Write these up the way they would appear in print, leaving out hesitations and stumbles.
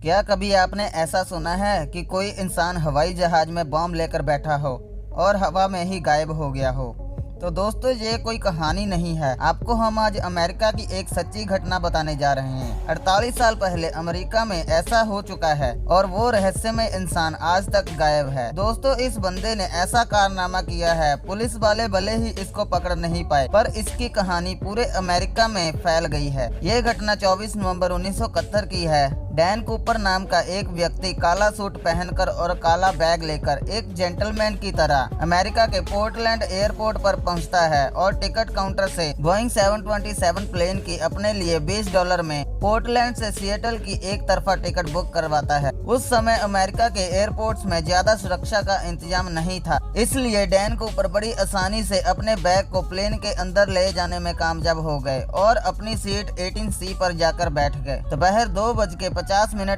क्या कभी आपने ऐसा सुना है कि कोई इंसान हवाई जहाज में बॉम्ब लेकर बैठा हो और हवा में ही गायब हो गया हो? तो दोस्तों, ये कोई कहानी नहीं है। आपको हम आज अमेरिका की एक सच्ची घटना बताने जा रहे हैं। 48 साल पहले अमेरिका में ऐसा हो चुका है और वो रहस्यमय इंसान आज तक गायब है। दोस्तों, इस बंदे ने ऐसा कारनामा किया है, पुलिस वाले भले ही इसको पकड़ नहीं पाए, पर इसकी कहानी पूरे अमेरिका में फैल गई है। ये घटना 24 नवंबर 1971 की है। डैन कूपर नाम का एक व्यक्ति काला सूट पहनकर और काला बैग लेकर एक जेंटलमैन की तरह अमेरिका के पोर्टलैंड एयरपोर्ट पर पहुंचता है और टिकट काउंटर से बोइंग 727 प्लेन की अपने लिए $20 में पोर्टलैंड से सिएटल की एक तरफा टिकट बुक करवाता है। उस समय अमेरिका के एयरपोर्ट्स में ज्यादा सुरक्षा का इंतजाम नहीं था, इसलिए डैन कूपर बड़ी आसानी से अपने बैग को प्लेन के अंदर ले जाने में कामयाब हो गए और अपनी सीट 18C पर जाकर बैठ गए। दोपहर 2:50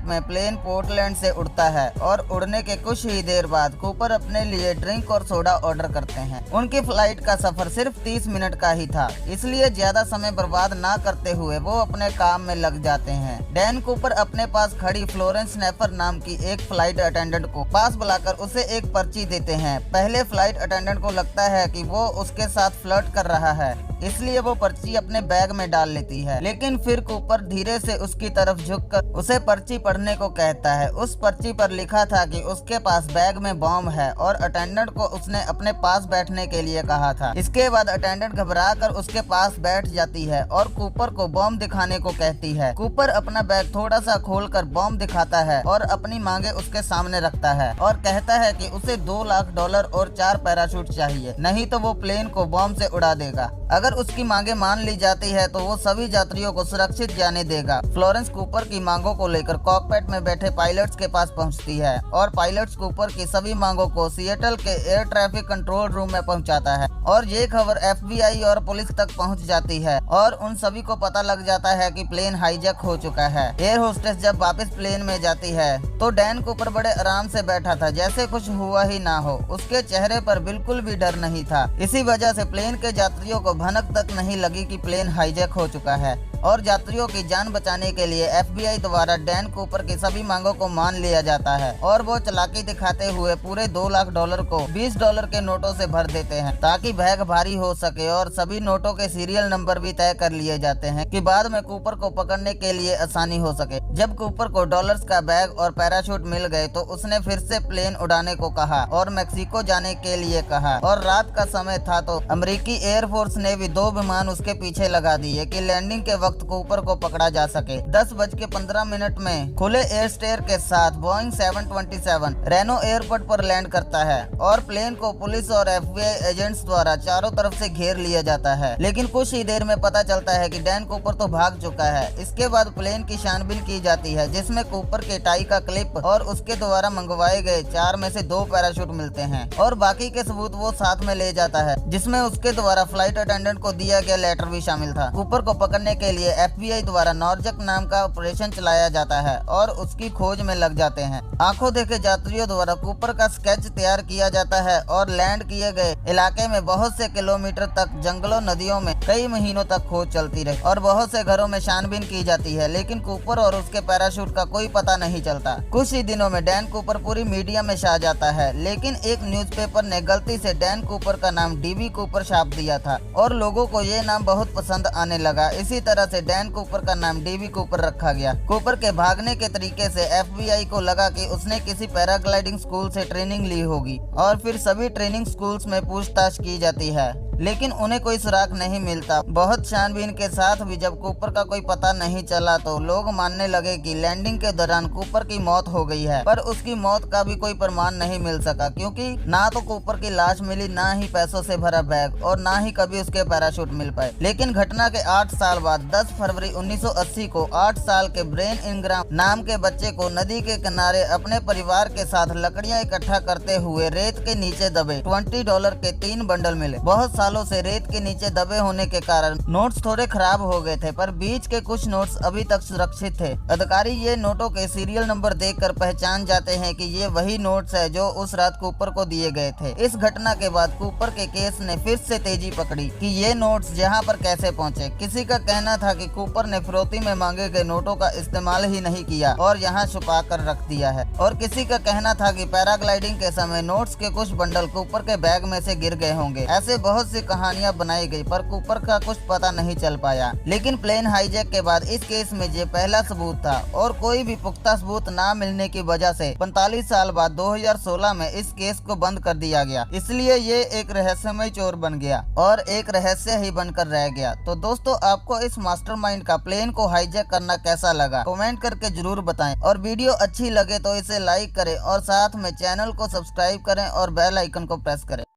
में प्लेन पोर्टलैंड से उड़ता है और उड़ने के कुछ ही देर बाद कूपर अपने लिए ड्रिंक और सोडा ऑर्डर करते हैं। उनकी फ्लाइट का सफर सिर्फ 30 मिनट का ही था, इसलिए ज्यादा समय बर्बाद ना करते हुए वो अपने काम में लग जाते हैं। डैन कूपर अपने पास खड़ी फ्लोरेंस स्नैपर नाम की एक फ्लाइट अटेंडेंट को पास बुलाकर उसे एक पर्ची देते हैं। पहले फ्लाइट अटेंडेंट को लगता है कि वो उसके साथ फ्लर्ट कर रहा है, इसलिए वो पर्ची अपने बैग में डाल लेती है, लेकिन फिर कूपर धीरे से उसकी तरफ झुककर उसे पर्ची पढ़ने को कहता है। उस पर्ची पर लिखा था कि उसके पास बैग में बॉम्ब है और अटेंडेंट को उसने अपने पास बैठने के लिए कहा था। इसके बाद अटेंडेंट घबराकर उसके पास बैठ जाती है और कूपर को बॉम्ब दिखाने को कहती है। कूपर अपना बैग थोड़ा सा खोलकर बॉम्ब दिखाता है और अपनी मांगे उसके सामने रखता है और कहता है कि उसे $2 लाख और 4 पैराशूट चाहिए, नहीं तो वो प्लेन को बॉम्ब से उड़ा देगा। अगर उसकी मांगे मान ली जाती है तो वो सभी यात्रियों को सुरक्षित जाने देगा। फ्लोरेंस कूपर की मांगों को लेकर कॉकपिट में बैठे पायलट्स के पास पहुंचती है और पायलट्स कूपर की सभी मांगों को सिएटल के एयर ट्रैफिक कंट्रोल रूम में पहुंचाता है और ये खबर FBI और पुलिस तक पहुंच जाती है और उन सभी को पता लग जाता है कि प्लेन हाईजैक हो चुका है। एयर होस्टेस जब वापस प्लेन में जाती है तो डैन कूपर बड़े आराम से बैठा था, जैसे कुछ हुआ ही ना हो। उसके चेहरे पर बिल्कुल भी डर नहीं था। इसी वजह से प्लेन के यात्रियों को भनक तक नहीं लगी कि प्लेन हाईजैक हो चुका है और यात्रियों की जान बचाने के लिए FBI द्वारा डैन कूपर की सभी मांगों को मान लिया जाता है और वो चालाकी दिखाते हुए पूरे $2 लाख को $20 के नोटों से भर देते हैं ताकि बैग भारी हो सके और सभी नोटों के सीरियल नंबर भी तय कर लिए जाते हैं कि बाद में कूपर को पकड़ने के लिए आसानी हो सके। जब कूपर को डॉलर्स का बैग और पैराशूट मिल गए तो उसने फिर से प्लेन उड़ाने को कहा और मेक्सिको जाने के लिए कहा और रात का समय था तो अमेरिकी एयरफोर्स ने भी 2 विमान उसके पीछे लगा दिए कि लैंडिंग के वक्त कूपर को पकड़ा जा सके। 10:15 में खुले एयर स्टेयर के साथ बोइंग 727 रेनो एयरपोर्ट पर लैंड करता है और प्लेन को पुलिस और FBI एजेंट्स द्वारा चारों तरफ से घेर लिया जाता है, लेकिन कुछ ही देर में पता चलता है कि डैन कूपर तो भाग चुका है। इसके बाद प्लेन की छानबीन की जाती है जिसमें कूपर के टाई का क्लिप और उसके द्वारा मंगवाए गए 4 में से 2 पैराशूट मिलते हैं और बाकी के सबूत वो साथ में ले जाता है, जिसमें उसके द्वारा फ्लाइट अटेंडेंट को दिया गया लेटर भी शामिल था। कूपर को पकड़ने के लिए FBI द्वारा नॉर्जक नाम का ऑपरेशन चलाया जाता है और उसकी खोज में लग जाते हैं। आंखों देखे यात्रियों द्वारा कूपर का स्केच तैयार किया जाता है और लैंड किए गए इलाके में बहुत से किलोमीटर तक जंगलों नदियों में कई महीनों तक खोज चलती रही और बहुत से घरों में छानबीन की जाती है, लेकिन कूपर और उसके पैराशूट का कोई पता नहीं चलता। कुछ ही दिनों में डैन कूपर पूरी मीडिया में छा जाता है, लेकिन एक न्यूज़पेपर ने गलती से डैन कूपर का नाम DB कूपर छाप दिया था और लोगों को ये नाम बहुत पसंद आने लगा। इसी तरह से डैन कूपर का नाम DB कूपर रखा गया। कूपर के भागने के तरीके से FBI को लगा कि उसने किसी पैराग्लाइडिंग स्कूल से ट्रेनिंग ली होगी और फिर सभी ट्रेनिंग स्कूल्स में पूछताछ की जाती है, लेकिन उन्हें कोई सुराग नहीं मिलता। बहुत छानबीन के साथ भी जब कूपर का कोई पता नहीं चला तो लोग मानने लगे कि लैंडिंग के दौरान कूपर की मौत हो गई है, पर उसकी मौत का भी कोई प्रमाण नहीं मिल सका क्योंकि ना तो कूपर की लाश मिली, ना ही पैसों से भरा बैग और ना ही कभी उसके पैराशूट मिल पाए। लेकिन घटना के 8 साल बाद 10 फरवरी 1980 को 8 साल के ब्रेन इंग्राम नाम के बच्चे को नदी के किनारे अपने परिवार के साथ लकड़ियां इकट्ठा करते हुए रेत के नीचे दबे $20 के 3 बंडल मिले। बहुत सालों से रेत के नीचे दबे होने के कारण नोट्स थोड़े खराब हो गए थे, पर बीच के कुछ नोट्स अभी तक सुरक्षित थे। अधिकारी ये नोटों के सीरियल नंबर देखकर पहचान जाते हैं कि ये वही नोट्स है जो उस रात कूपर को दिए गए थे। इस घटना के बाद कूपर के केस ने फिर से तेजी पकड़ी कि ये नोट्स जहां पर कैसे पहुंचे। किसी का कहना था कि कूपर ने फिरौती में मांगे गए नोटों का इस्तेमाल ही नहीं किया और यहाँ छुपा कर रख दिया है, और किसी का कहना था कि पैराग्लाइडिंग के समय नोट्स के कुछ बंडल कूपर के बैग में से गिर गए होंगे। ऐसे बहुत सी कहानियां बनाई गई, पर कूपर का कुछ पता नहीं चल पाया। लेकिन प्लेन हाईजैक के बाद इस केस में ये पहला सबूत था, और कोई भी पुख्ता सबूत ना मिलने की वजह से 45 साल बाद 2016 में इस केस को बंद कर दिया गया। इसलिए ये एक रहस्यमय चोर बन गया और एक रहस्य ही बनकर रह गया। तो दोस्तों, आपको इस मास्टरमाइंड का प्लेन को हाईजैक करना कैसा लगा, कमेंट करके जरूर बताएं। और वीडियो अच्छी लगे तो इसे लाइक करें और साथ में चैनल को सब्सक्राइब करें और बेल आइकन को प्रेस करें।